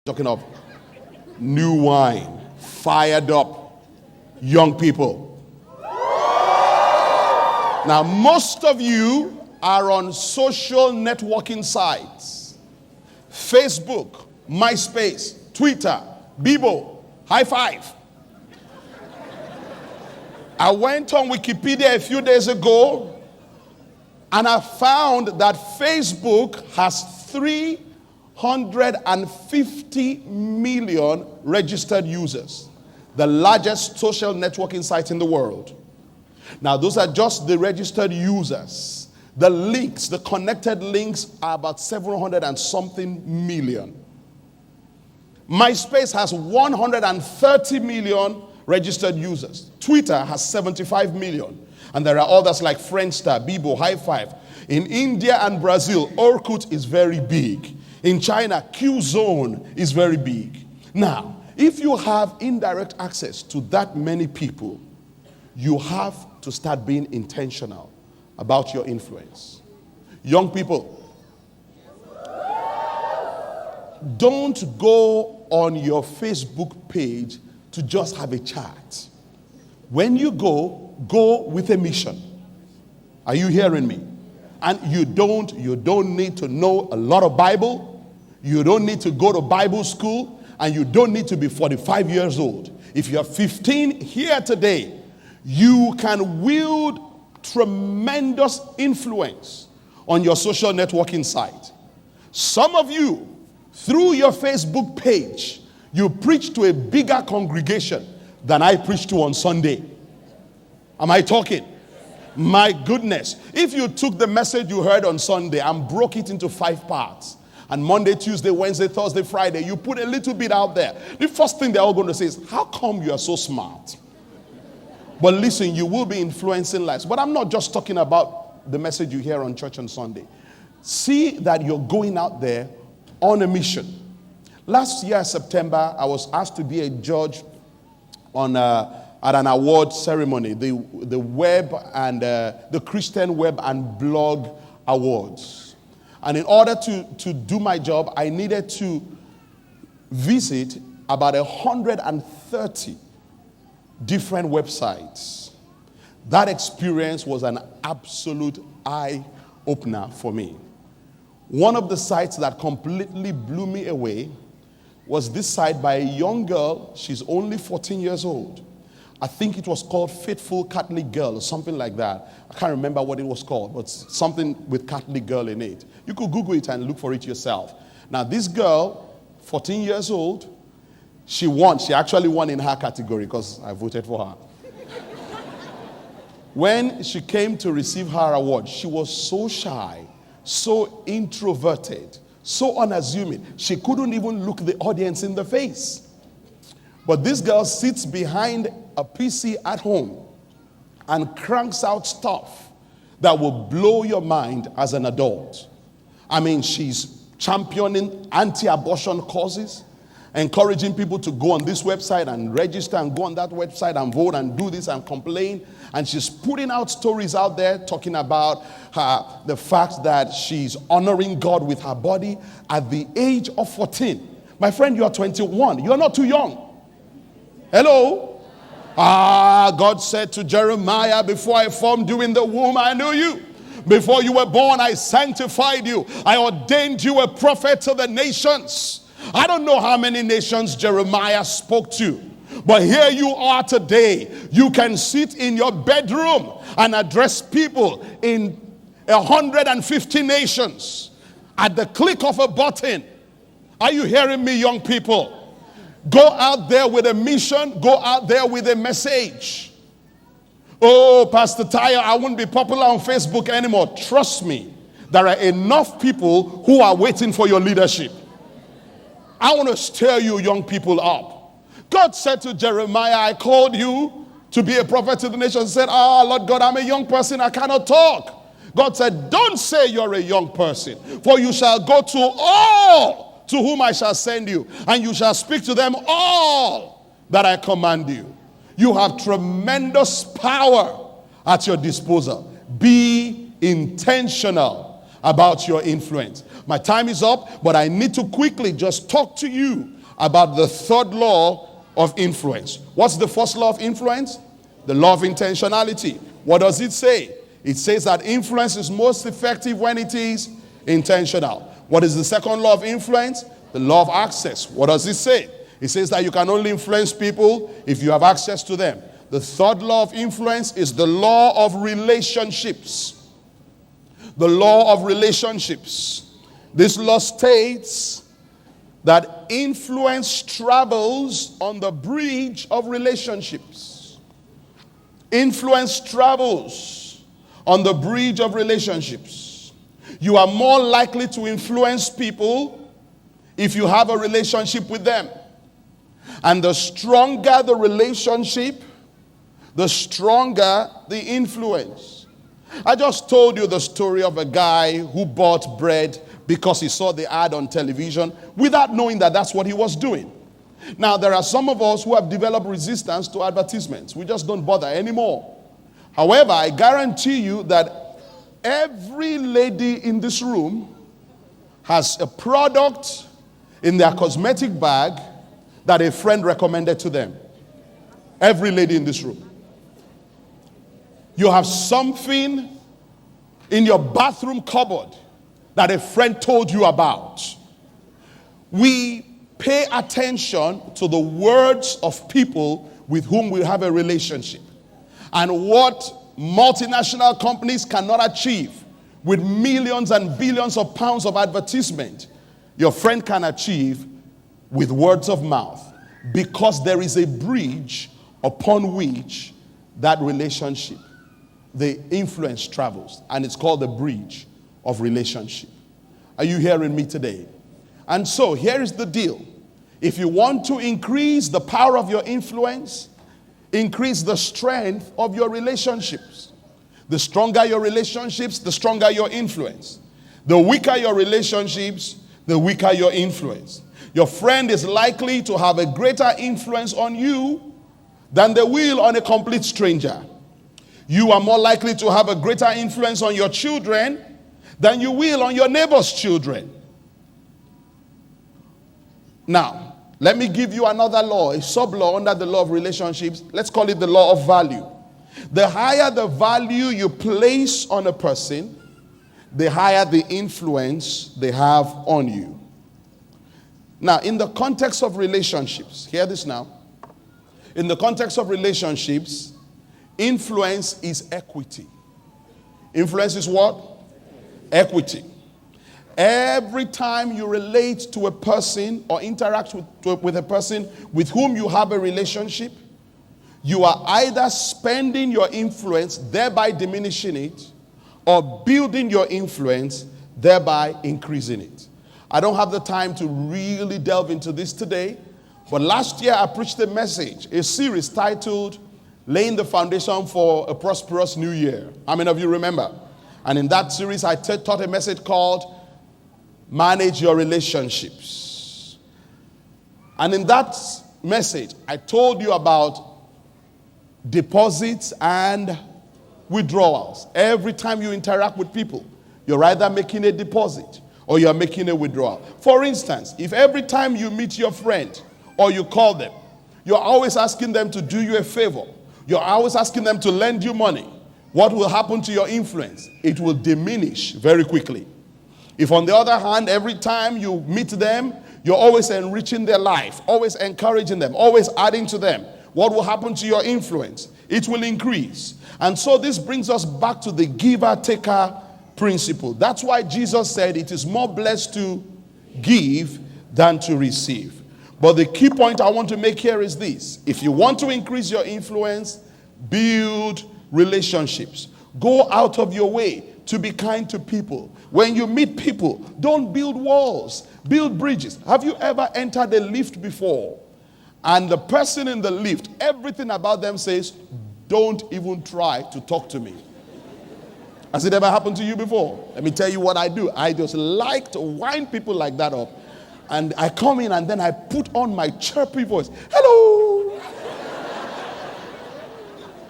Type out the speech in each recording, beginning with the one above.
Talking of new wine, fired up young people. Now, most of you are on social networking sites. Facebook, MySpace, Twitter, Bebo, High Five. I went on Wikipedia a few days ago and I found that Facebook has 350 million registered users. The largest social networking site in the world. Now, those are just the registered users. The links, the connected links are about 700 and something million. MySpace has 130 million registered users. Twitter has 75 million. And there are others like Friendster, Bebo, High Five. In India and Brazil, Orkut is very big. In China, Qzone is very big. Now, if you have indirect access to that many people, you have to start being intentional about your influence. Young people, don't go on your Facebook page to just have a chat. When you go with a mission. Are you hearing me? And you don't need to know a lot of Bible. You don't need to go to Bible school, and you don't need to be 45 years old. If you're 15 here today, you can wield tremendous influence on your social networking site. Some of you, through your Facebook page, you preach to a bigger congregation than I preach to on Sunday. Am I talking? My goodness. If you took the message you heard on Sunday and broke it into 5 parts, and Monday, Tuesday, Wednesday, Thursday, Friday, you put a little bit out there, the first thing they're all going to say is, how come you are so smart? But listen, you will be influencing lives. But I'm not just talking about the message you hear on church on Sunday. See that you're going out there on a mission. Last year, September, I was asked to be a judge on at an award ceremony, the web and the Christian Web and Blog Awards. And in order to do my job, I needed to visit about 130 different websites. That experience was an absolute eye-opener for me. One of the sites that completely blew me away was this site by a young girl. She's only 14 years old. I think it was called Faithful Catholic Girl or something like that. I can't remember what it was called, but something with Catholic Girl in it. You could Google it and look for it yourself. Now, this girl, 14 years old, she won. She actually won in her category because I voted for her. When she came to receive her award, she was so shy, so introverted, so unassuming. She couldn't even look the audience in the face. But this girl sits behind a PC at home and cranks out stuff that will blow your mind as an adult. I mean, she's championing anti-abortion causes, encouraging people to go on this website and register and go on that website and vote and do this and complain. And she's putting out stories out there talking about the fact that she's honoring God with her body at the age of 14. My friend, you are 21. You are not too young. Hello? God said to Jeremiah, before I formed you in the womb, I knew you. Before you were born, I sanctified you. I ordained you a prophet to the nations. I don't know how many nations Jeremiah spoke to, but here you are today. You can sit in your bedroom and address people in 150 nations at the click of a button. Are you hearing me, young people? Go out there with a mission. Go out there with a message. Oh, Pastor Tyre, I won't be popular on Facebook anymore. Trust me, there are enough people who are waiting for your leadership. I want to stir you young people up. God said to Jeremiah, I called you to be a prophet to the nations. He said, Lord God, I'm a young person. I cannot talk. God said, don't say you're a young person, for you shall go to all to whom I shall send you, and you shall speak to them all that I command you. You have tremendous power at your disposal. Be intentional about your influence. My time is up, but I need to quickly just talk to you about the third law of influence. What's the first law of influence? The law of intentionality. What does it say? It says that influence is most effective when it is intentional. What is the second law of influence? The law of access. What does it say? It says that you can only influence people if you have access to them. The third law of influence is the law of relationships. The law of relationships. This law states that influence travels on the bridge of relationships. Influence travels on the bridge of relationships. You are more likely to influence people if you have a relationship with them. And the stronger the relationship, the stronger the influence. I just told you the story of a guy who bought bread because he saw the ad on television without knowing that that's what he was doing. Now, there are some of us who have developed resistance to advertisements. We just don't bother anymore. However, I guarantee you that every lady in this room has a product in their cosmetic bag that a friend recommended to them. Every lady in this room. You have something in your bathroom cupboard that a friend told you about. We pay attention to the words of people with whom we have a relationship. And what multinational companies cannot achieve with millions and billions of pounds of advertisement, your friend can achieve with words of mouth, because there is a bridge upon which that relationship, the influence travels, and it's called the bridge of relationship. Are you hearing me today? And so here is the deal. If you want to increase the power of your influence, increase the strength of your relationships. The stronger your relationships, the stronger your influence. The weaker your relationships, the weaker your influence. Your friend is likely to have a greater influence on you than they will on a complete stranger. You are more likely to have a greater influence on your children than you will on your neighbor's children. Now, let me give you another law, a sub-law under the law of relationships. Let's call it the law of value. The higher the value you place on a person, the higher the influence they have on you. Now, in the context of relationships, hear this now. In the context of relationships, influence is equity. Influence is what? Equity. Every time you relate to a person or interact with a person with whom you have a relationship, you are either spending your influence, thereby diminishing it, or building your influence, thereby increasing it. I don't have the time to really delve into this today, but last year I preached a message, a series titled, Laying the Foundation for a Prosperous New Year. How many of you remember? And in that series I taught a message called, Manage Your Relationships. And in that message, I told you about deposits and withdrawals. Every time you interact with people, you're either making a deposit or you're making a withdrawal. For instance, if every time you meet your friend or you call them, you're always asking them to do you a favor, you're always asking them to lend you money, what will happen to your influence? It will diminish very quickly. If on the other hand, every time you meet them, you're always enriching their life, always encouraging them, always adding to them, what will happen to your influence? It will increase. And so this brings us back to the giver-taker principle. That's why Jesus said it is more blessed to give than to receive. But the key point I want to make here is this. If you want to increase your influence, build relationships. Go out of your way to be kind to people. When you meet people, don't build walls, build bridges. Have you ever entered a lift before? And the person in the lift, everything about them says, don't even try to talk to me. Has it ever happened to you before? Let me tell you what I do. I just like to wind people like that up. And I come in and then I put on my chirpy voice. Hello!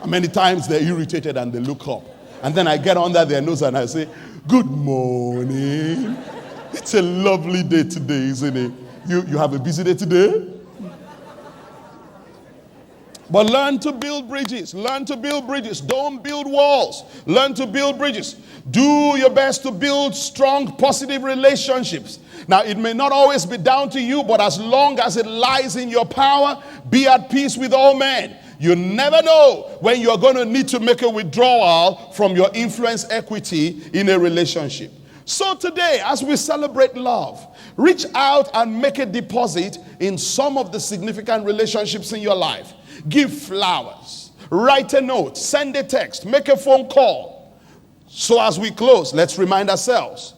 And many times they're irritated and they look up. And then I get under their nose and I say, good morning. It's a lovely day today, isn't it? You have a busy day today? But learn to build bridges. Learn to build bridges. Don't build walls. Learn to build bridges. Do your best to build strong, positive relationships. Now, it may not always be down to you, but as long as it lies in your power, be at peace with all men. You never know when you're going to need to make a withdrawal from your influence equity in a relationship. So today, as we celebrate love, reach out and make a deposit in some of the significant relationships in your life. Give flowers, write a note, send a text, make a phone call. So as we close, let's remind ourselves,